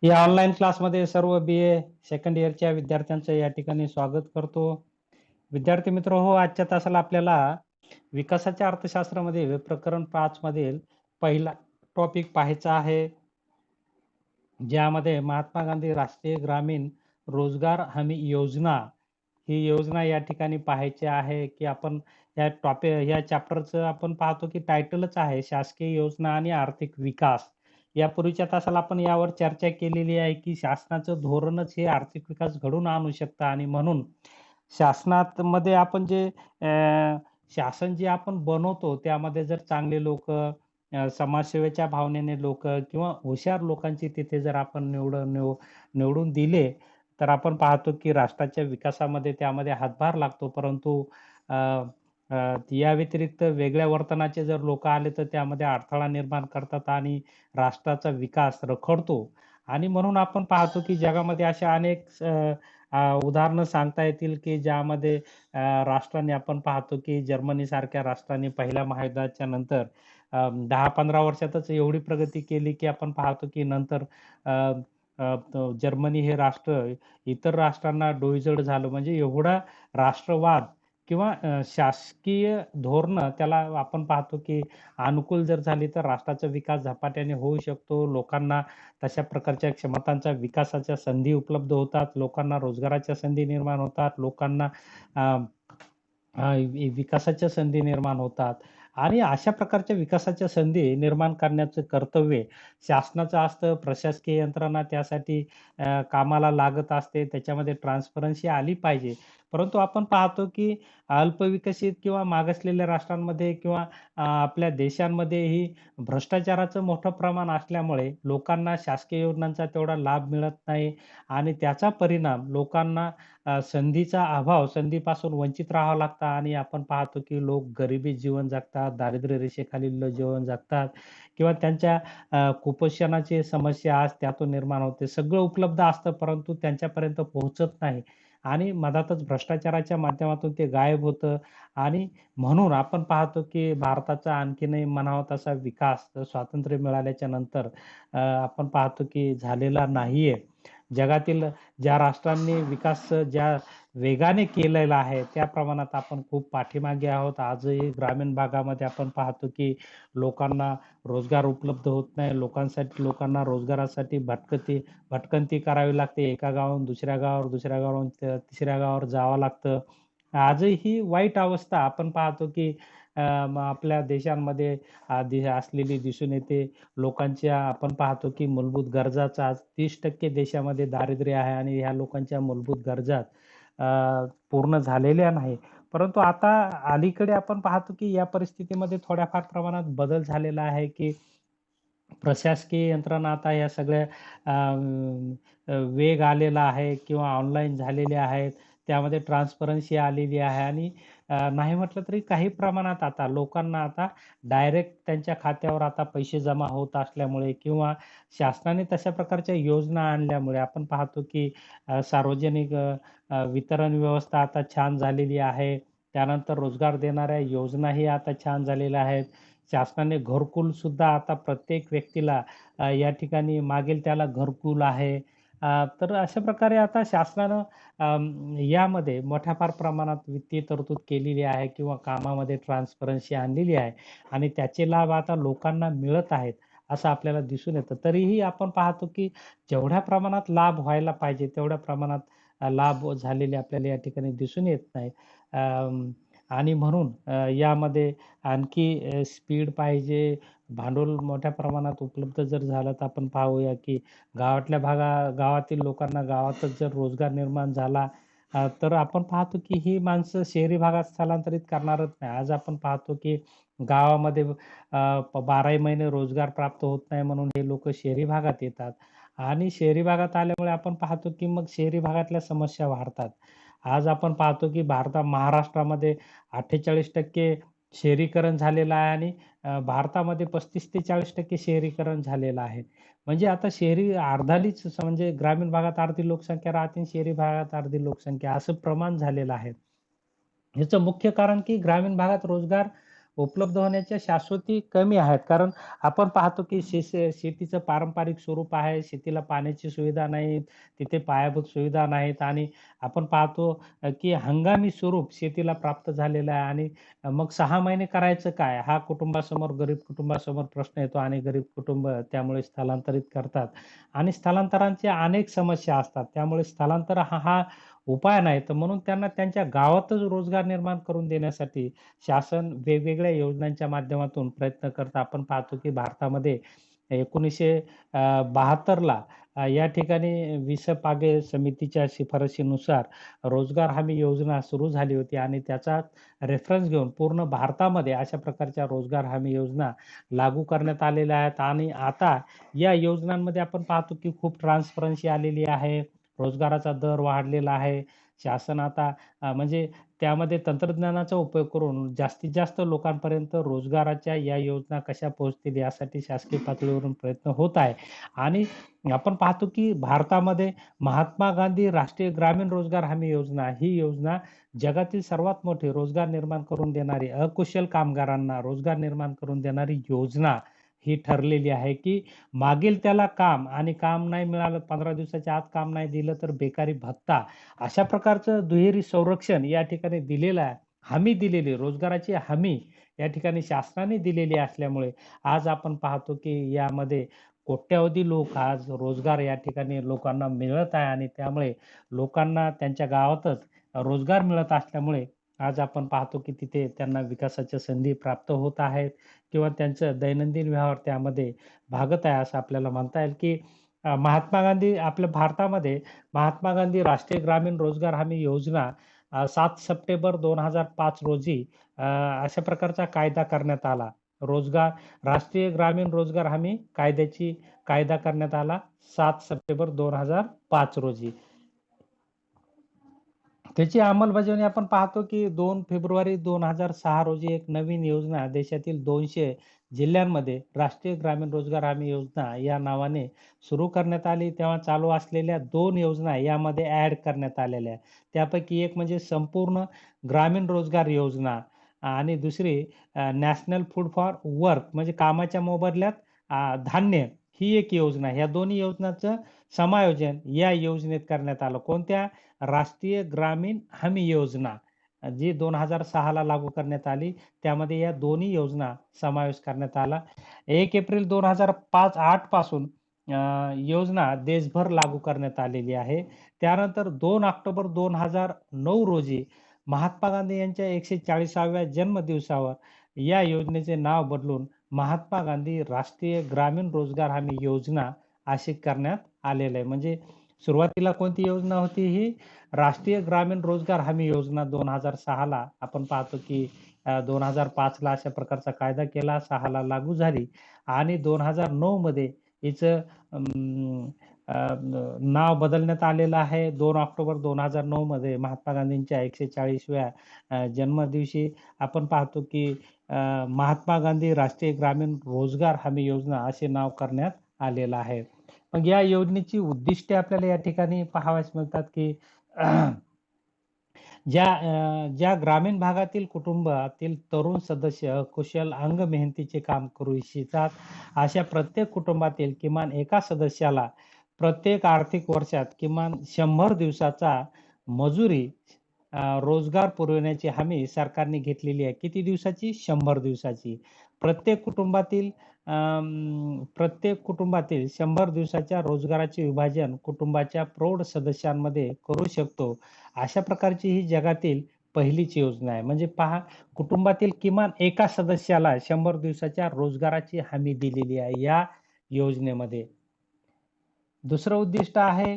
या ऑनलाईन क्लासमध्ये सर्व बी-ए सेकंड इयरच्या विद्यार्थ्यांचं या ठिकाणी स्वागत करतो. विद्यार्थी मित्र हो, आजच्या तासाला आपल्याला विकासाच्या अर्थशास्त्रामध्ये प्रकरण 5 मधील पहिला टॉपिक पाहायचा आहे. ज्यामध्ये महात्मा गांधी राष्ट्रीय ग्रामीण रोजगार हमी योजना ही योजना या ठिकाणी पाहायची आहे, की आपण या चॅप्टरचं आपण पाहतो, की टायटलच आहे शासकीय योजना आणि आर्थिक विकास. यापूर्वीच्या तासाला आपण यावर चर्चा केलेली आहे, की शासनाचं धोरणच हे आर्थिक विकास घडवून आणू शकतं आणि म्हणून शासनामध्ये आपण जे शासन जे आपण बनवतो त्यामध्ये जर चांगले लोकं, समाजसेवेच्या भावनेने लोकं किंवा हुशार लोकांची तिथे जर आपण निवडून दिले, तर आपण पाहतो की राष्ट्राच्या विकासामध्ये त्यामध्ये हातभार लागतो. परंतु अ, अ, या व्यतिरिक्त वेगळ्या वर्तनाचे जर लोकं आले, तर त्यामध्ये अडथळा निर्माण करतात आणि राष्ट्राचा विकास रखडतो. आणि म्हणून आपण पाहतो की जगामध्ये अशा अनेक उदाहरणं सांगता येतील की ज्यामध्ये राष्ट्रांनी आपण पाहतो की जर्मनीसारख्या राष्ट्रांनी पहिल्या महायुद्धाच्या नंतर 10-15 वर्षातच एवढी प्रगती केली की आपण पाहतो की नंतर अ, जर्मनी हे राष्ट्र इतर राष्ट्रांना डोईजड झालं. म्हणजे एवढा राष्ट्रवाद किंवा शासकीय धोरणं त्याला आपण पाहतो की अनुकूल जर झाली तर राष्ट्राचा विकास झपाट्याने होऊ शकतो. लोकांना तशा प्रकारच्या क्षमतांच्या विकासाच्या संधी उपलब्ध होतात. लोकांना रोजगाराच्या संधी निर्माण होतात. लोकांना अ, अ, विकासाच्या संधी निर्माण होतात आणि अशा प्रकारच्या विकासाच्या संधी निर्माण करण्याचं कर्तव्य शासनाचं असतं. प्रशासकीय यंत्रणा त्यासाठी कामाला लागत असते. त्याच्यामध्ये ट्रान्सपरन्सी आली पाहिजे. परंतु आपण पाहतो की अल्पविकसित किंवा मागासलेल्या राष्ट्रांमध्ये किंवा आपल्या देशांमध्येही भ्रष्टाचाराचं मोठं प्रमाण असल्यामुळे लोकांना शासकीय योजनांचा तेवढा लाभ मिळत नाही आणि त्याचा परिणाम लोकांना संधीचा अभाव, संधीपासून वंचित राहावं लागतं आणि आपण पाहतो की लोक गरिबीत जीवन जगतात, दारिद्र्य रेषेखालील जीवन जगतात किंवा त्यांच्या कुपोषणाची समस्या आज त्यातून निर्माण होते. सगळं उपलब्ध असतं, परंतु त्यांच्यापर्यंत पोहोचत नाही आणि मधातच भ्रष्टाचाराच्या माध्यमातून ते गायब होतं आणि म्हणून आपण पाहतो की भारताचा आणखीनही म्हणावा तसा विकास स्वातंत्र्य मिळाल्याच्या नंतर आपण पाहतो की झालेला नाहीये. जगातील ज्या राष्ट्रांनी विकास ज्या वेगाने केलेला आहे, त्या प्रमाणात आपण खूप पाठीमागे आहोत. आजही ग्रामीण भागामध्ये आपण पाहतो, की लोकांना रोजगार उपलब्ध होत नाही. लोकांना रोजगारासाठी भटकंती करावी लागते. एका गावाहून दुसऱ्या गावावर, दुसऱ्या गावावरून तिसऱ्या गावावर जावं लागतं. आजही ही वाईट अवस्था आपण पाहतो, की मग आपल्या देशांमध्ये आधी असलेली दिसून येते. लोकांच्या आपण पाहतो, की मूलभूत गरजाचा आज 30% देशामध्ये दारिद्र्य आहे आणि ह्या लोकांच्या मूलभूत गरजा पूर्ण झालेल्या नाही. परंतु आता अलीकडे आपण पाहतो, की या परिस्थितीमध्ये थोड्याफार प्रमाणात बदल झालेला आहे, की प्रशासकीय यंत्रणा आता या सगळ्या वेग आलेला आहे किंवा ऑनलाईन झालेल्या आहेत. त्यामध्ये ट्रान्सपरन्सी आलेली आहे आणि नाही म्हटलं तरी काही प्रमाणात आता लोकांना आता डायरेक्ट त्यांच्या खात्यावर आता पैसे जमा होत असल्यामुळे किंवा शासनाने तशा प्रकारच्या योजना आणल्यामुळे आपण पाहतो की सार्वजनिक वितरण व्यवस्था आता छान झालेली आहे. त्यानंतर रोजगार देणाऱ्या योजनाही आता छान झालेल्या आहेत. शासनाने घरकुल सुद्धा आता प्रत्येक व्यक्तीला या ठिकाणी मागेल त्याला घरकुल आहे. तर अशा प्रकारे आता शासनानं यामध्ये मोठ्या फार प्रमाणात वित्तीय तरतूद केलेली आहे किंवा कामामध्ये ट्रान्सपरन्सी आणलेली आहे आणि त्याचे लाभ आता लोकांना मिळत आहेत, असं आपल्याला दिसून येतं. तरीही आपण पाहतो की जेवढ्या प्रमाणात लाभ व्हायला पाहिजे तेवढ्या प्रमाणात लाभ झालेले आपल्याला या ठिकाणी दिसून येत नाहीत. आणि म्हणून यामध्ये आणखी स्पीड पाहिजे, भांडवल मोठ्या प्रमाणात उपलब्ध जर झालं तर आपण पाहूया की गावातील लोकांना गावातच जर रोजगार निर्माण झाला, तर आपण पाहतो की ही माणसं शहरी भागात स्थलांतरित करणारच नाही. आज आपण पाहतो की गावामध्ये 12ही महिने रोजगार प्राप्त होत नाही म्हणून हे लोकं शहरी भागात येतात आणि शहरी भागात आल्यामुळे आपण पाहतो की मग शहरी भागातल्या समस्या वाढतात. आज आपण पाहतो की महाराष्ट्रामध्ये 48% शहरीकरण झालेलं आहे आणि भारतामध्ये 35% ते 40% शहरीकरण झालेलं आहे. म्हणजे आता शहरी अर्धालीच म्हणजे ग्रामीण भागात अर्धी लोकसंख्या राहते आणि शहरी भागात अर्धी लोकसंख्या असं प्रमाण झालेलं आहे. ह्याचं मुख्य कारण की ग्रामीण भागात रोजगार उपलब्ध होण्याच्या शाश्वती कमी आहेत. कारण आपण पाहतो की शेतीचं पारंपरिक स्वरूप आहे. शेतीला पाण्याची सुविधा नाही, तिथे पायाभूत सुविधा नाहीत आणि आपण पाहतो की हंगामी स्वरूप शेतीला प्राप्त झालेलं आहे आणि मग 6 महिने करायचं काय? हा गरीब कुटुंबासमोर प्रश्न येतो आणि गरीब कुटुंब त्यामुळे स्थलांतरित करतात आणि स्थलांतरांच्या अनेक समस्या असतात. त्यामुळे स्थलांतर हा हा उपाय नाही. तर म्हणून त्यांना त्यांच्या गावातच रोजगार निर्माण करून देण्यासाठी शासन वेगवेगळ्या योजनांच्या माध्यमातून प्रयत्न करतं. आपण पाहतो की भारतामध्ये 1972 ला या ठिकाणी पागे समितीच्या शिफारशीनुसार रोजगार हमी योजना सुरू झाली होती आणि त्याचा रेफरन्स घेऊन पूर्ण भारतामध्ये अशा प्रकारच्या रोजगार हमी योजना लागू करण्यात आलेल्या आहेत आणि आता या योजनांमध्ये आपण पाहतो की खूप ट्रान्सपरन्सी आलेली आहे. रोजगाराचा दर वाढलेला आहे. शासन आता म्हणजे त्यामध्ये तंत्रज्ञानाचा उपयोग करून जास्तीत जास्त लोकांपर्यंत रोजगाराच्या या योजना कशा पोहोचतील यासाठी शासकीय पातळीवरून प्रयत्न होत आहे. आणि आपण पाहतो की भारतामध्ये महात्मा गांधी राष्ट्रीय ग्रामीण रोजगार हमी योजना ही योजना जगातील सर्वात मोठी रोजगार निर्माण करून देणारी, अकुशल कामगारांना रोजगार निर्माण करून देणारी योजना ही ठरलेली आहे, की मागेल त्याला काम आणि काम नाही मिळालं 15 दिवसाच्या आत काम नाही दिलं तर बेकारी भत्ता अशा प्रकारचं दुहेरी संरक्षण या ठिकाणी दिलेलं आहे. हमी दिलेली रोजगाराची हमी या ठिकाणी शासनाने दिलेली असल्यामुळे आज आपण पाहतो की यामध्ये कोट्यावधी लोक आज रोजगार या ठिकाणी लोकांना मिळत आहे आणि त्यामुळे लोकांना त्यांच्या गावातच रोजगार मिळत असल्यामुळे आज आपण पाहतो की तिथे त्यांना विकासाच्या संधी प्राप्त होत आहेत किंवा त्यांचं दैनंदिन व्यवहार त्यामध्ये भागत आहे असं आपल्याला म्हणता येईल की महात्मा गांधी आपल्या भारतामध्ये महात्मा गांधी राष्ट्रीय ग्रामीण रोजगार हमी योजना 7 सप्टेंबर 2005 रोजी अशा प्रकारचा कायदा करण्यात आला. रोजगार राष्ट्रीय ग्रामीण रोजगार हमी कायदा करण्यात आला 7 सप्टेंबर 2005 रोजी. त्याची अंमलबजावणी आपण पाहतो की 2 फेब्रुवारी 2006 रोजी एक नवीन योजना देशातील 200 जिल्ह्यांमध्ये राष्ट्रीय ग्रामीण रोजगार हमी योजना या नावाने सुरू करण्यात आली. तेव्हा चालू असलेल्या 2 योजना यामध्ये ॲड करण्यात आलेल्या आहेत. त्यापैकी एक म्हणजे संपूर्ण ग्रामीण रोजगार योजना आणि दुसरी नॅशनल फूड फॉर वर्क म्हणजे कामाच्या मोबदल्यात धान्य ही एक योजना. ह्या दोन्ही योजनांचं समायोजन या योजनेत करण्यात आलं. कोणत्या? राष्ट्रीय ग्रामीण हमी योजना जी 2006 ला लागू करण्यात आली. त्यामध्ये या दोन्ही योजना समावेश करण्यात आला. 1 एप्रिल 2005-8 पासून योजना देशभर लागू करण्यात आलेली आहे. त्यानंतर 2 ऑक्टोबर 2009 रोजी महात्मा गांधी यांच्या 140व्या जन्मदिवसावर या योजनेचे नाव बदलून महात्मा गांधी राष्ट्रीय ग्रामीण रोजगार हमी योजना अशी करण्यात आलेलं आहे. म्हणजे सुरुवातीला कोणती योजना होती ही? राष्ट्रीय ग्रामीण रोजगार हमी योजना 2006 ला आपण पाहतो की 2005 ला अशा प्रकारचा कायदा केला, 6 ला लागू झाली आणि 2009 मध्ये हिचं नाव बदलण्यात आलेलं आहे. 2 ऑक्टोबर 2009 मध्ये महात्मा गांधींच्या 140व्या जन्मदिवशी आपण पाहतो की महात्मा गांधी राष्ट्रीय ग्रामीण रोजगार हमी योजना असे नाव करण्यात आलेलं आहे. मग या योजनेची उद्दिष्टे आपल्याला या ठिकाणी पाहावयास मिळतात की ज्या ग्रामीण भागातील कुटुंबातील तरुण सदस्य कुशल अंग मेहनतीचे काम करू इच्छितात, अशा प्रत्येक कुटुंबातील किमान एका सदस्याला प्रत्येक आर्थिक वर्षात किमान 100 दिवसाचा मजुरी रोजगार पुरविण्याची हमी सरकारने घेतलेली आहे. किती दिवसाची? 100 दिवसाची. प्रत्येक कुटुंबातील प्रत्येक कुटुंबातील 100 दिवसाच्या रोजगाराचे विभाजन कुटुंबाच्या प्रौढ सदस्यांमध्ये करू शकतो. अशा प्रकारची ही जगातील पहिलीच योजना आहे. म्हणजे पहा, कुटुंबातील किमान एका सदस्याला 100 दिवसाच्या रोजगाराची हमी दिलेली आहे या योजनेमध्ये. दुसरं उद्दिष्ट आहे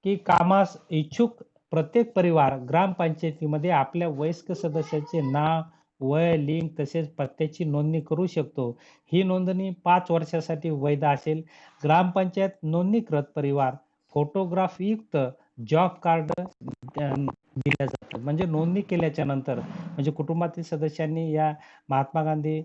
की कामास इच्छुक प्रत्येक परिवार ग्रामपंचायतीमध्ये आपल्या वयस्क सदस्याचे नाव, वय, लिंग तसेच पत्त्याची नोंदणी करू शकतो. ही नोंदणी 5 वर्षासाठी वैध असेल. ग्रामपंचायत नोंदणीकृत परिवार फोटोग्राफयुक्त जॉब कार्ड दिल्या जातात. म्हणजे नोंदणी केल्याच्या नंतर म्हणजे कुटुंबातील सदस्यांनी या महात्मा गांधी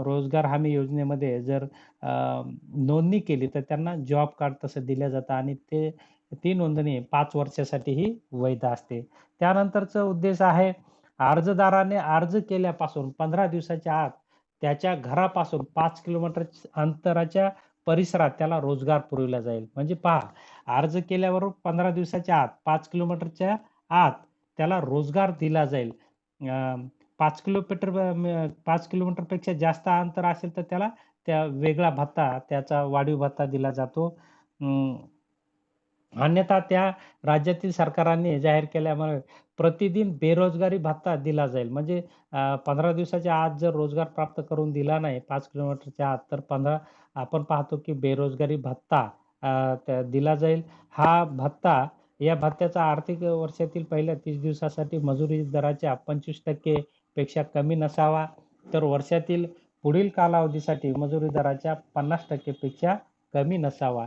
रोजगार हमी योजनेमध्ये जर नोंदणी केली तर त्यांना जॉब कार्ड तसं दिलं जातं आणि ते ती नोंदणी 5 वर्षासाठीही वैध असते. त्यानंतरचा उद्देश आहे, अर्जदाराने अर्ज केल्यापासून 15 दिवसाच्या आत त्याच्या घरापासून 5 किलोमीटर अंतराच्या परिसरात त्याला रोजगार पुरविला जाईल. म्हणजे पहा, अर्ज केल्यावर 15 दिवसाच्या आत 5 किलोमीटरच्या आत त्याला रोजगार दिला जाईल. 5 किलोमीटरपेक्षा जास्त अंतर असेल तर त्याला त्या वेगळा भत्ता, त्याचा वाढीव भत्ता दिला जातो. अन्यथा त्या राज्यातील सरकारांनी जाहीर केल्यामुळे प्रतिदिन बेरोजगारी भत्ता दिला जाईल. म्हणजे 15 दिवसाच्या आत जर रोजगार प्राप्त करून दिला नाही 5 किलोमीटरच्या आत, तर आपण पाहतो की बेरोजगारी भत्ता दिला जाईल. हा भत्ता, या भत्त्याचा आर्थिक वर्षातील पहिल्या 30 दिवसासाठी मजुरी दराच्या 25% पेक्षा कमी नसावा, तर वर्षातील पुढील कालावधीसाठी मजुरी दराच्या 50% पेक्षा कमी नसावा.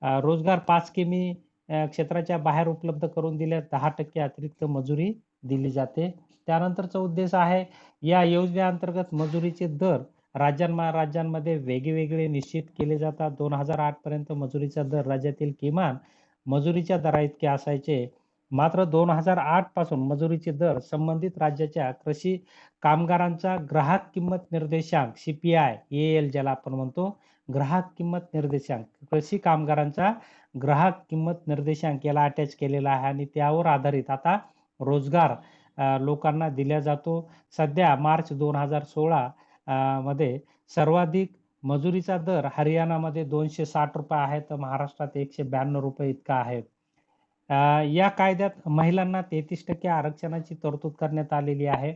रोजगार 5 किमी क्षेत्राच्या बाहेर उपलब्ध करून दिल्यास 10% अतिरिक्त मजुरी दिली जाते. त्यानंतरचा उद्देश आहे, या योजनेअंतर्गत मजुरीचे दर राज्यांमध्ये वेगवेगळे निश्चित केले जातात. 2008 पर्यंत मजुरीचा दर राज्यातील किमान मजुरीच्या दराइतके असायचे. मात्र 2008 पासून मजुरीचे दर संबंधित राज्याच्या कृषी कामगारांचा ग्राहक किंमत निर्देशांक सीपीआय एएल ज्याला आपण म्हणतो, ग्राहक किंमत निर्देशांक, कृषी कामगारांचा ग्राहक किंमत निर्देशांक याला अटॅच केलेला आहे आणि त्यावर आधारित आता रोजगार लोकांना दिला जातो. सध्या मार्च 2016 मध्ये सर्वाधिक मजुरीचा दर हरियाणामध्ये ₹260 आहे, तर महाराष्ट्रात ₹192 इतका आहे. या कायद्यात महिलांना 33% आरक्षणाची तरतूद करण्यात आलेली आहे.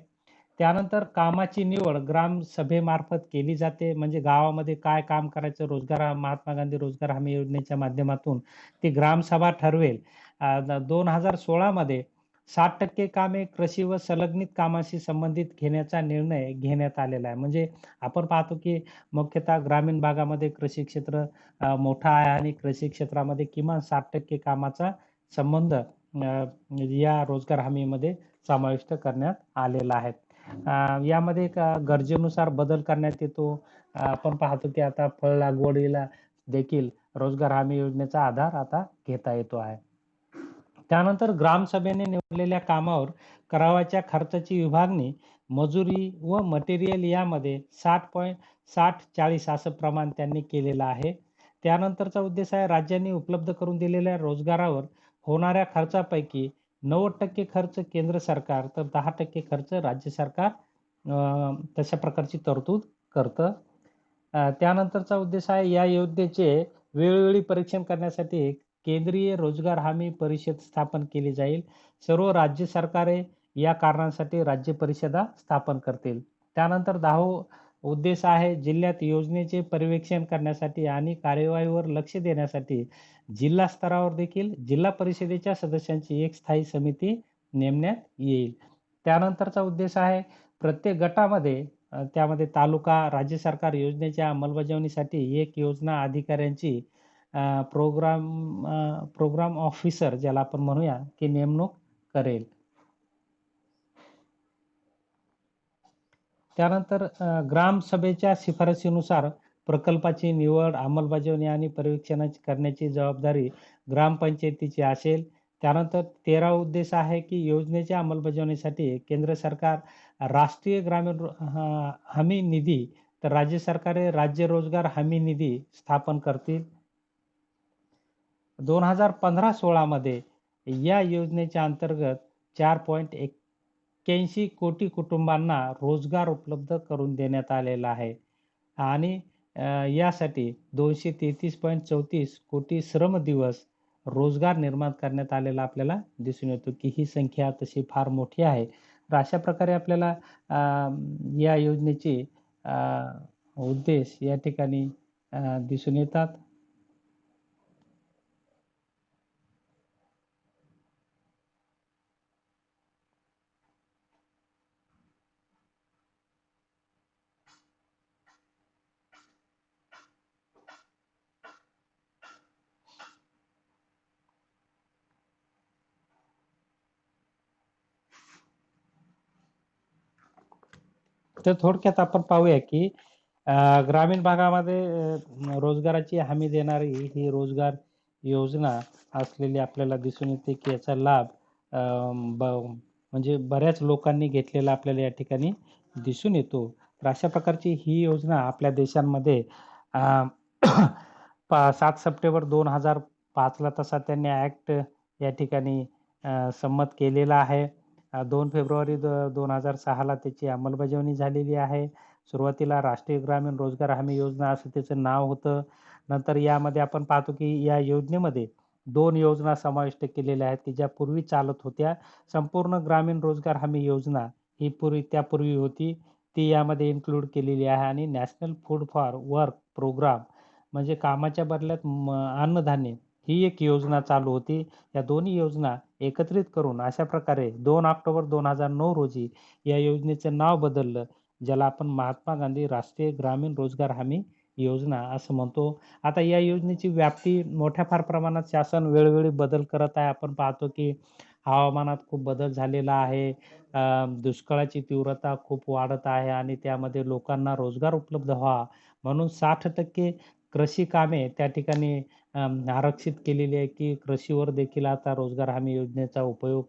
त्यानंतर कामाची निवड ग्रामसभेमार्फत केली जाते. म्हणजे गावामध्ये काय काम करायचं, महात्मा गांधी रोजगार हमी योजनेच्या माध्यमातून ती ग्रामसभा ठरवेल. 2016 मध्ये 60% कामे कृषी व संलग्नित कामाशी संबंधित घेण्याचा निर्णय घेण्यात आलेला आहे. म्हणजे आपण पाहतो की मुख्यतः ग्रामीण भागामध्ये कृषी क्षेत्र मोठा आहे आणि कृषी क्षेत्रामध्ये किमान 60% कामाचा संबंध या रोजगार हमीमध्ये समाविष्ट करण्यात आलेला आहे. यामध्ये गरजेनुसार बदल करण्यात येतो. आपण पाहतो की आता फळ लागवडीला देखील रोजगार हमी योजनेचा आधार आता घेता येतो आहे. त्यानंतर ग्रामसभेने निवडलेल्या कामावर करावयाच्या खर्चाची विभागणी मजुरी व मटेरियल यामध्ये 60.60-40 असं प्रमाण त्यांनी केलेलं आहे. त्यानंतरचा उद्देश आहे, राज्यांनी उपलब्ध करून दिलेल्या रोजगारावर होणाऱ्या खर्चापैकी 90% खर्च केंद्र सरकार तर 10% खर्च राज्य सरकार तशा प्रकारची तरतूद करतं. त्यानंतरचा उद्देश आहे, या योजनेचे वेळोवेळी परीक्षण करण्यासाठी केंद्रीय रोजगार हमी परिषद स्थापन केली जाईल. सर्व राज्य सरकारे या कारणांसाठी राज्य परिषदा स्थापन करतील. त्यानंतर 10वा उद्देश आहे, जिल्ह्यात योजनेचे पर्यवेक्षण करण्यासाठी आणि कार्यवाहीवर लक्ष देण्यासाठी जिल्हा स्तरावर देखील जिल्हा परिषदेच्या सदस्यांची एक स्थायी समिती नेमण्यात येईल. त्यानंतरचा उद्देश आहे, प्रत्येक गटामध्ये त्यामध्ये तालुका, राज्य सरकार योजनेच्या अंमलबजावणीसाठी एक योजना अधिकाऱ्यांची प्रोग्राम ऑफिसर ज्याला आपण म्हणूया की नेमणूक करेल. त्यानंतर ग्रामसभेच्या शिफारसीनुसार प्रकल्पाची निवड, अंमलबजावणी आणि पर्यवेक्षण करण्याची जबाबदारी ग्रामपंचायतीची असेल. त्यानंतर 13वा उद्देश आहे की योजनेच्या अंमलबजावणीसाठी केंद्र सरकार राष्ट्रीय ग्रामीण हमी निधी तर राज्य सरकारे राज्य रोजगार हमी निधी स्थापन करतील. 2015-16 मध्ये या योजनेच्या अंतर्गत 4.81 कोटी कुटुंबांना रोजगार उपलब्ध करून देण्यात आलेला आहे आणि यासाठी 233.34 कोटी श्रम दिवस रोजगार निर्माण करण्यात आलेला आपल्याला दिसून येतो की ही संख्या तशी फार मोठी आहे. तर अशा प्रकारे आपल्याला या योजनेचे उद्देश या ठिकाणी दिसून येतात. तर थोडक्यात आपण पाहूया की ग्रामीण भागामध्ये रोजगाराची हमी देणारी ही रोजगार योजना असलेली आपल्याला दिसून येते, की याचा लाभ म्हणजे बऱ्याच लोकांनी घेतलेला आपल्याला या ठिकाणी दिसून येतो. तर अशा प्रकारची ही योजना आपल्या देशांमध्ये अ, 7 सप्टेंबर 2005 ला तसा त्यांनी ॲक्ट या ठिकाणी संमत केलेला आहे. 2 फेब्रुवारी 2006 ला त्याची अंमलबजावणी झालेली आहे. सुरुवातीला राष्ट्रीय ग्रामीण रोजगार हमी योजना असं त्याचं नाव होतं. नंतर यामध्ये आपण पाहतो, की या योजनेमध्ये 2 योजना समाविष्ट केलेल्या आहेत, की ज्या पूर्वी चालत होत्या. संपूर्ण ग्रामीण रोजगार हमी योजना ही त्यापूर्वी होती. ती यामध्ये इन्क्लूड केलेली आहे आणि national food for work programme म्हणजे कामाच्या बदल्यात अन्नधान्य ही एक योजना चालू होती. या दोन्ही योजना एकत्रित करून अशा प्रकारे 2 ऑक्टोबर 2009 रोजी या योजनेचं नाव बदललं. ज्याला आपण महात्मा गांधी राष्ट्रीय ग्रामीण रोजगार हमी योजना असं म्हणतो. आता या योजनेची व्याप्ती मोठ्या फार प्रमाणात शासन वेळोवेळी बदल करत आहे. आपण पाहतो की हवामानात खूप बदल झालेला आहे. दुष्काळाची तीव्रता खूप वाढत आहे आणि त्यामध्ये लोकांना रोजगार उपलब्ध व्हावा म्हणून 60% कृषी कामे त्या ठिकाणी आरक्षित केलेली आहे, की कृषीवर देखील आता रोजगार हमी योजनेचा उपयोग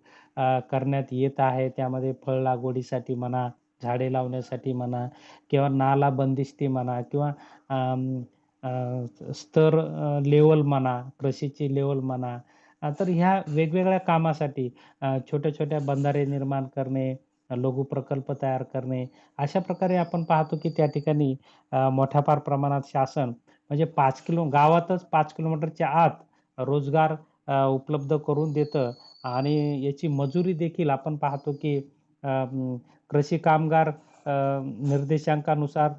करण्यात येत आहे. त्यामध्ये फळ लागवडीसाठी म्हणा, झाडे लावण्यासाठी म्हणा किंवा नाला बंदिस्ती म्हणा किंवा अं, स्तर लेव्हल म्हणा, कृषीची लेव्हल म्हणा. तर ह्या वेगवेगळ्या कामासाठी छोट्या-छोट्या बंधारे निर्माण करणे, लघु प्रकल्प तयार करणे, अशा प्रकारे आपण पाहतो की त्या ठिकाणी मोठ्या फार प्रमाणात शासन म्हणजे 5 किलोमीटरच्या आत रोजगार उपलब्ध करून देतं आणि याची मजुरी देखील आपण पाहतो की कृषी कामगार निर्देशांकानुसार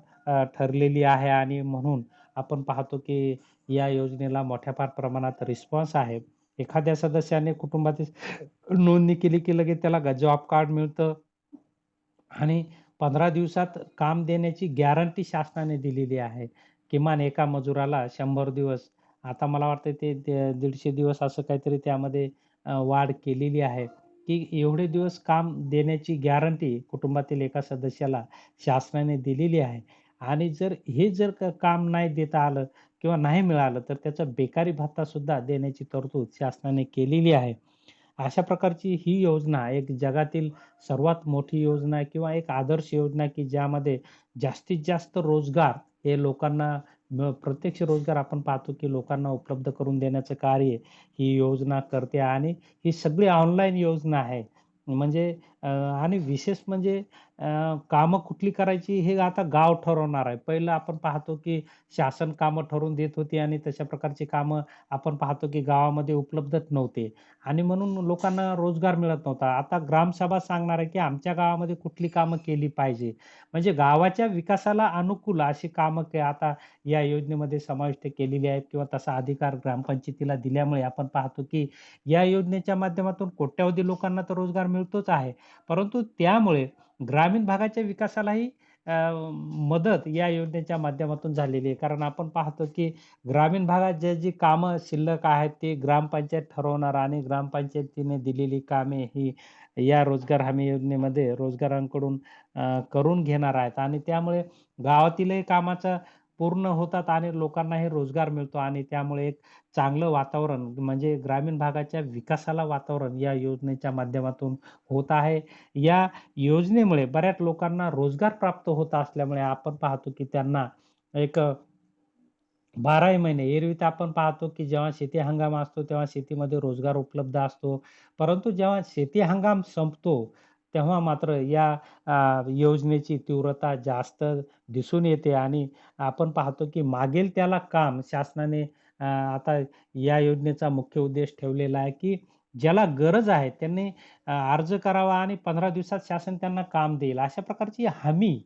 ठरलेली आहे आणि म्हणून आपण पाहतो की या योजनेला मोठ्या फार प्रमाणात रिस्पॉन्स आहे. एखाद्या सदस्याने कुटुंबातील नोंदणी केली की लगेच त्याला जॉब कार्ड मिळतं आणि 15 दिवसात काम देण्याची गॅरंटी शासनाने दिलेली आहे. किमान एका मजुराला 100 दिवस. आता मला वाटतं ते 150 दिवस असं काहीतरी त्यामध्ये वाढ केलेली आहे, की एवढे दिवस काम देण्याची गॅरंटी कुटुंबातील एका सदस्याला शासनाने दिलेली आहे. आणि जर काम नाही देता आलं किंवा नाही मिळालं, तर त्याचा बेकारी भत्ता सुद्धा देण्याची तरतूद शासनाने केलेली आहे. अशा प्रकारची ही योजना एक जगातील सर्वात मोठी योजना आहे किंवा एक आदर्श योजना की ज्यामध्ये जास्तीत जास्त रोजगार हे लोकांना प्रत्यक्ष रोजगार आपण पाहतो की लोकांना उपलब्ध करून देण्याचं कार्य ही योजना करते आणि ही सगळी ऑनलाईन योजना आहे. म्हणजे आणि विशेष म्हणजे कामं कुठली करायची हे आता गाव ठरवणार आहे. पहिलं आपण पाहतो की शासन कामं ठरवून देत होती आणि तशा प्रकारची कामं आपण पाहतो की गावामध्ये उपलब्धच नव्हते. आणि म्हणून लोकांना रोजगार मिळत नव्हता. आता ग्रामसभा सांगणार आहे, की आमच्या गावामध्ये कुठली कामं केली पाहिजे. म्हणजे गावाच्या विकासाला अनुकूल अशी कामं आता या योजनेमध्ये समाविष्ट केलेली आहेत किंवा तसा अधिकार ग्रामपंचायतीला दिल्यामुळे आपण पाहतो, की या योजनेच्या माध्यमातून कोट्यावधी लोकांना तर रोजगार मिळतोच आहे. परंतु त्यामुळे ग्रामीण भागाच्या विकासालाही मदत या योजनेच्या माध्यमातून झालेली आहे. कारण आपण पाहतो, की ग्रामीण भागात जी कामं शिल्लक आहेत, ती ग्रामपंचायत ठरवणार आणि ग्रामपंचायतीने दिलेली कामे ही या रोजगार हमी योजनेमध्ये रोजगारांकडून करून घेणार आहेत आणि त्यामुळे गावातीलही कामाचं पूर्ण होतात आणि लोकांनाही रोजगार मिळतो आणि त्यामुळे एक चांगलं वातावरण म्हणजे ग्रामीण भागाच्या विकासाला वातावरण या योजनेच्या माध्यमातून होत आहे. या योजनेमुळे बऱ्याच लोकांना रोजगार प्राप्त होत असल्यामुळे आपण पाहतो, की त्यांना एक 12ही महिने. एरवी तर आपण पाहतो, की जेव्हा शेती हंगाम असतो, तेव्हा शेतीमध्ये रोजगार उपलब्ध असतो. परंतु जेव्हा शेती हंगाम संपतो, तेव्हा मात्र या योजनेची तीव्रता जास्त दिसून येते आणि आपण पाहतो, की मागेल त्याला काम शासनाने आता या योजनेचा मुख्य उद्देश ठेवलेला आहे, की ज्याला गरज आहे त्यांनी अर्ज करावा आणि 15 दिवसात शासन त्यांना काम देईल. अशा प्रकारची हमी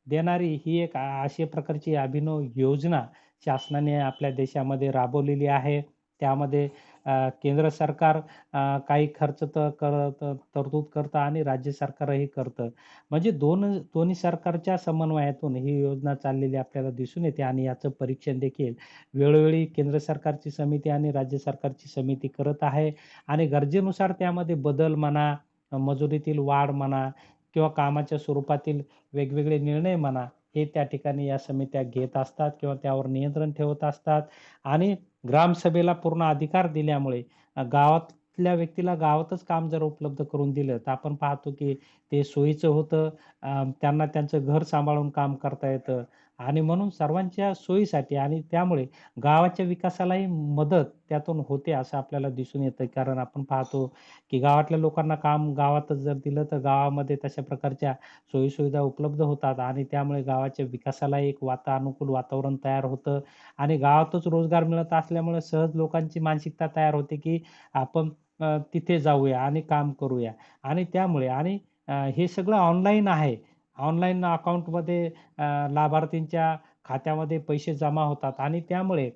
देणारी ही एक अशा प्रकारची अभिनव योजना शासनाने आपल्या देशामध्ये राबवलेली आहे. त्यामध्ये केंद्र सरकार काही खर्च तरतूद करतं आणि राज्य सरकारही करतं. म्हणजे दोन्ही सरकारच्या समन्वयातून ही योजना चाललेली आपल्याला दिसून येते आणि याचं परीक्षण देखील वेळोवेळी केंद्र सरकारची समिती आणि राज्य सरकारची समिती करत आहे आणि गरजेनुसार त्यामध्ये बदल म्हणा, मजुरीतील वाढ म्हणा किंवा कामाच्या स्वरूपातील वेगवेगळे निर्णय म्हणा, हे त्या ठिकाणी या समित्या घेत असतात किंवा त्यावर नियंत्रण ठेवत असतात आणि ग्रामसभेला पूर्ण अधिकार दिल्यामुळे गावातल्या व्यक्तीला गावातच काम जर उपलब्ध करून दिलं, तर आपण पाहतो की ते सोयीचं होतं. त्यांना त्यांचं घर सांभाळून काम करता येतं आणि म्हणून सर्वांच्या सोयीसाठी आणि त्यामुळे गावाच्या विकासालाही मदत त्यातून होते असं आपल्याला दिसून येतं. कारण आपण पाहतो की गावातल्या लोकांना काम गावातच जर दिलं, तर गावामध्ये तशा प्रकारच्या सोयी-सुविधा उपलब्ध होतात आणि त्यामुळे गावाच्या विकासाला एक अनुकूल वातावरण तयार होतं आणि गावातच रोजगार मिळत असल्यामुळे सहज लोकांची मानसिकता तयार होते, की आपण तिथे जाऊया आणि काम करूया आणि त्यामुळे आणि हे सगळं ऑनलाईन आहे. ऑनलाईन अकाउंटमध्ये लाभार्थींच्या खात्यामध्ये पैसे जमा होतात आणि त्यामुळे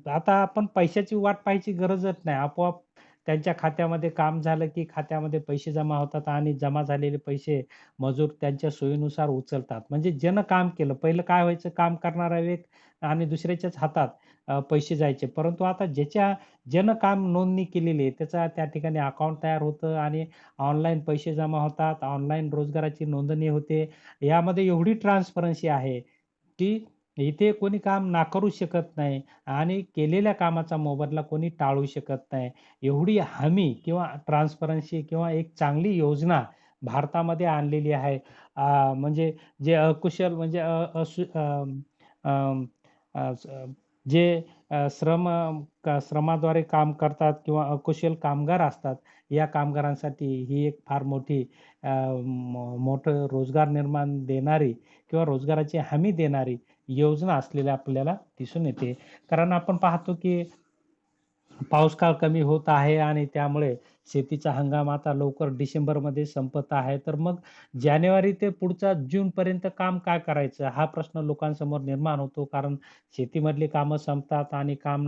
आता आपण पैशाची वाट पाहायची गरजच नाही. आपोआप त्यांच्या खात्यामध्ये काम झालं, की खात्यामध्ये पैसे जमा होतात आणि जमा झालेले पैसे मजूर त्यांच्या सोयीनुसार उचलतात. म्हणजे ज्यानं काम केलं, पहिलं काय व्हायचं काम करणारा व्यक्ती आणि दुसऱ्याच्याच हातात पैसे जायचे. परंतु आता ज्यानं काम नोंदणी केलेली आहे, त्याचा त्या ठिकाणी अकाउंट तयार होतं आणि ऑनलाईन पैसे जमा होतात, ऑनलाईन रोजगाराची नोंदणी होते. यामध्ये एवढी ट्रान्सपरन्सी आहे, की इथे कोणी काम नाकारू शकत नाही आणि केलेल्या कामाचा मोबदला कोणी टाळू शकत नाही. एवढी हमी किंवा ट्रान्सपरन्सी किंवा एक चांगली योजना भारतामध्ये आणलेली आहे. म्हणजे जे अकुशल म्हणजे अ, असु अं, अ, स जे श्रमाद्वारे काम करतात किंवा अकुशल कामगार असतात, या कामगारांसाठी ही एक फार मोठी मोठं रोजगार निर्माण देणारी किंवा रोजगाराची हमी देणारी योजना असलेली आपल्याला दिसून येते. कारण आपण पाहतो की पाऊस काळ कमी होत आहे आणि त्यामुळे शेतीचा हंगाम आता लवकर डिसेंबरमध्ये संपत आहे. तर मग जानेवारी ते पुढचा जूनपर्यंत काम काय करायचं? हा प्रश्न लोकांसमोर निर्माण होतो. कारण शेतीमधली कामं संपतात आणि काम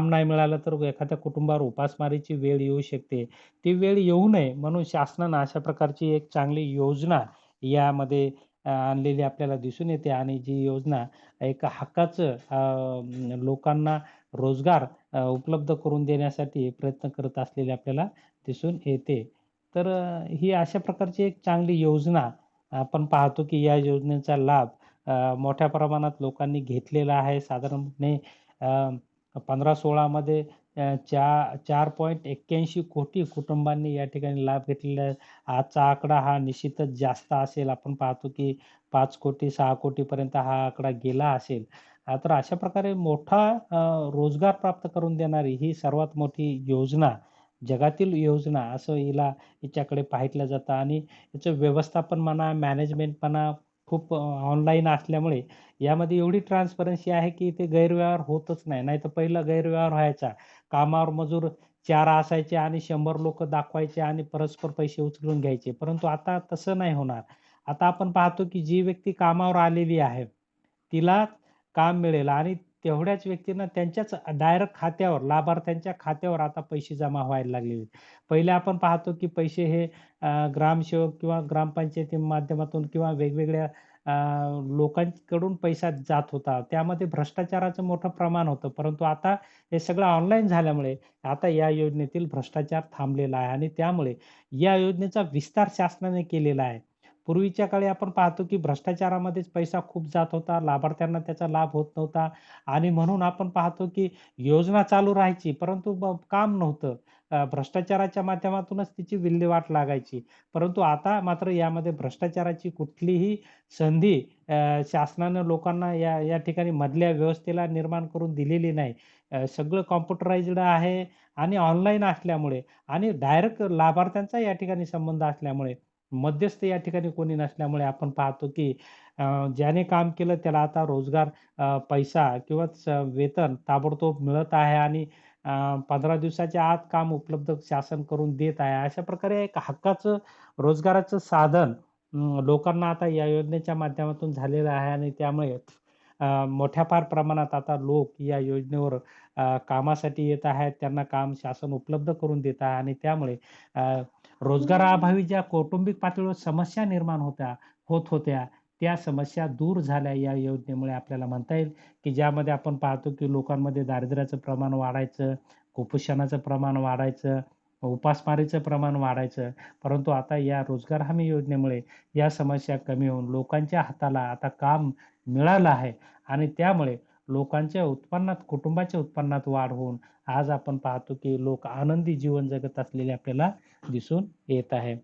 नाही मिळालं तर एखाद्या कुटुंबावर उपासमारीची वेळ येऊ शकते. ती वेळ येऊ नये म्हणून शासनानं अशा प्रकारची एक चांगली योजना यामध्ये आणलेली आपल्याला दिसून येते आणि जी योजना एक हक्काचं लोकांना रोजगार उपलब्ध करून देण्यासाठी प्रयत्न करत असलेले आपल्याला दिसून येते. तर ही अशा प्रकारची एक चांगली योजना आपण पाहतो, की या योजनेचा लाभ मोठ्या प्रमाणात लोकांनी घेतलेला आहे. साधारणपणे 15-16 मध्ये 4.81 कोटी कुटुंबांनी या ठिकाणी लाभ घेतलेला आहे. आजचा आकडा हा निश्चितच जास्त असेल. आपण पाहतो, की 5 कोटी 6 कोटीपर्यंत हा आकडा गेला असेल. तर अशा प्रकारे मोठा रोजगार प्राप्त करून देणारी ही सर्वात मोठी योजना, जगातील योजना असं हिच्याकडे पाहिलं जातं आणि याचं व्यवस्थापन म्हणा, मॅनेजमेंट म्हणा, खूप ऑनलाईन असल्यामुळे यामध्ये एवढी ट्रान्सपरन्सी आहे, की इथे गैरव्यवहार होतच नाही. नाहीतर पहिला गैरव्यवहार व्हायचा. कामावर मजूर 4 असायचे आणि 100 लोकं दाखवायचे आणि परस्पर पैसे उचलून घ्यायचे. परंतु आता तसं नाही होणार. आता आपण पाहतो, की जी व्यक्ती कामावर आलेली आहे, तिला काम मिळेल आणि तेवढ्याच व्यक्तींना त्यांच्याच डायरेक्ट खात्यावर, लाभार्थ्यांच्या खात्यावर आता पैसे जमा व्हायला लागलेले आहेत. पहिले आपण पाहतो की पैसे हे ग्रामसेवक किंवा ग्रामपंचायती माध्यमातून किंवा वेगवेगळ्या लोकांकडून पैसा जात होता. त्यामध्ये भ्रष्टाचाराचं मोठं प्रमाण होतं. परंतु आता हे सगळं ऑनलाईन झाल्यामुळे आता या योजनेतील भ्रष्टाचार थांबलेला आहे आणि त्यामुळे या योजनेचा विस्तार शासनाने केलेला आहे. पूर्वीच्या काळी आपण पाहतो की भ्रष्टाचारामध्येच पैसा खूप जात होता. लाभार्थ्यांना त्याचा लाभ होत नव्हता आणि म्हणून आपण पाहतो की योजना चालू राहायची, परंतु काम नव्हतं. भ्रष्टाचाराच्या माध्यमातूनच तिची विल्हेवाट लागायची. परंतु आता मात्र यामध्ये भ्रष्टाचाराची कुठलीही संधी शासनानं लोकांना या या ठिकाणी मधल्या व्यवस्थेला निर्माण करून दिलेली नाही. सगळं कॉम्प्युटराइज्ड आहे आणि ऑनलाईन असल्यामुळे आणि डायरेक्ट लाभार्थ्यांचा या ठिकाणी संबंध असल्यामुळे मध्यस्थ या ठिकाणी कोणी नसल्यामुळे आपण पाहतो की ज्याने काम केलं त्याला आता रोजगार पैसा किंवा वेतन ताबडतोब मिळत आहे आणि 15 दिवसाच्या आत काम उपलब्ध शासन करून देत आहे. अशा प्रकारे एक हक्काचं रोजगाराचं साधन लोकांना आता या योजनेच्या माध्यमातून झालेलं आहे आणि त्यामुळे मोठ्या फार प्रमाणात आता लोक या योजनेवर कामासाठी येत आहेत. त्यांना काम शासन उपलब्ध करून देत आहे आणि त्यामुळे अ, रोजगाराअभावी ज्या कौटुंबिक पातळीवर समस्या निर्माण होत होत्या, त्या समस्या दूर झाल्या या योजनेमुळे आपल्याला म्हणता येईल, की ज्यामध्ये आपण पाहतो, की लोकांमध्ये दारिद्र्याचं प्रमाण वाढायचं, कुपोषणाचं प्रमाण वाढायचं उपासमारीचं प्रमाण वाढायचं. परंतु आता या रोजगार हमी योजनेमुळे या समस्या कमी होऊन लोकांच्या हाताला आता काम मिळालं आहे आणि त्यामुळे लोकांच्या उत्पन्नात, कुटुंबाच्या उत्पन्नात वाढ होऊन आज आपण पाहतो की लोक आनंदी जीवन जगत असलेले आपल्याला दिसून येत आहे.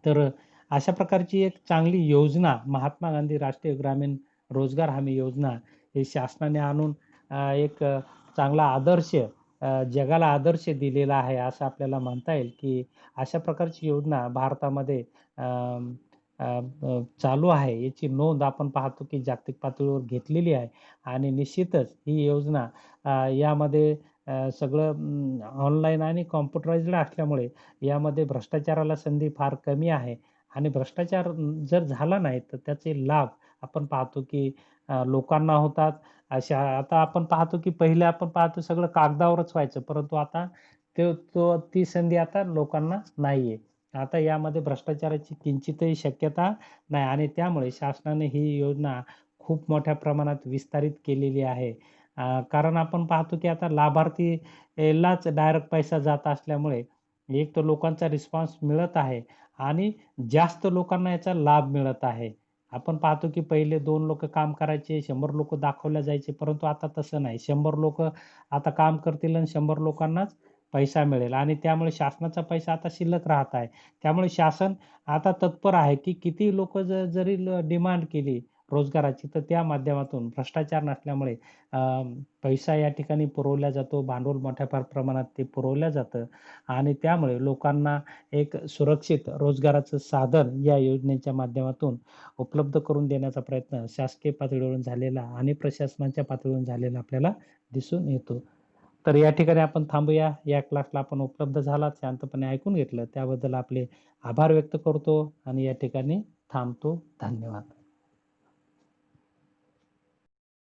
तर अशा प्रकारची एक चांगली योजना महात्मा गांधी राष्ट्रीय ग्रामीण रोजगार हमी योजना ही शासनाने आणून एक चांगला आदर्श जगाला आदर्श दिलेला आहे असं आपल्याला म्हणता येईल, की अशा प्रकारची योजना भारतामध्ये अं, अ, चालू आहे. याची नोंद आपण पाहतो, की जागतिक पातळीवर घेतलेली आहे आणि निश्चितच ही योजना यामध्ये सगळं ऑनलाईन आणि कॉम्प्युटराइज्ड असल्यामुळे यामध्ये भ्रष्टाचाराला संधी फार कमी आहे आणि भ्रष्टाचार जर झाला नाही, तर त्याचे लाभ आपण पाहतो, की लोकांना होतात. आता आपण पाहतो, की पहिले आपण पाहतो सगळं कागदावरच व्हायचं, परंतु आता ती संधी आता लोकांना नाहीये. आता यामध्ये भ्रष्टाचाराची किंचितही शक्यता नाही आणि त्यामुळे शासनाने ही योजना खूप मोठ्या प्रमाणात विस्तारित केलेली आहे. कारण आपण पाहतो, की आता लाभार्थीलाच डायरेक्ट पैसा जात असल्यामुळे एक तर लोकांचा रिस्पॉन्स मिळत आहे आणि जास्त लोकांना याचा लाभ मिळत आहे. आपण पाहतो की पहिले 2 लोकं काम करायचे, 100 लोकं दाखवल्या जायचे, परंतु आता तसं नाही. 100 लोकं आता काम करतील आणि 100 लोकांनाच पैसा मिळेल आणि त्यामुळे शासनाचा पैसा आता शिल्लक राहत आहे. त्यामुळे शासन आता तत्पर आहे की किती लोकं जरी डिमांड केली रोजगाराची, तर त्या माध्यमातून भ्रष्टाचार नसल्यामुळे अ, पैसा या ठिकाणी पुरवला जातो. भांडवल मोठ्या प्रमाणात ते पुरवलं जातं आणि त्यामुळे लोकांना एक सुरक्षित रोजगाराचं साधन या योजनेच्या माध्यमातून उपलब्ध करून देण्याचा प्रयत्न शासकीय पातळीवरून झालेला आणि प्रशासनाच्या पातळीवरून झालेला आपल्याला दिसून येतो. तर या ठिकाणी आपण थांबूया. या क्लासला आपण उपलब्ध झालात, शांतपणे ऐकून घेतलं त्याबद्दल आपले आभार व्यक्त करतो आणि या ठिकाणी थांबतो. धन्यवाद.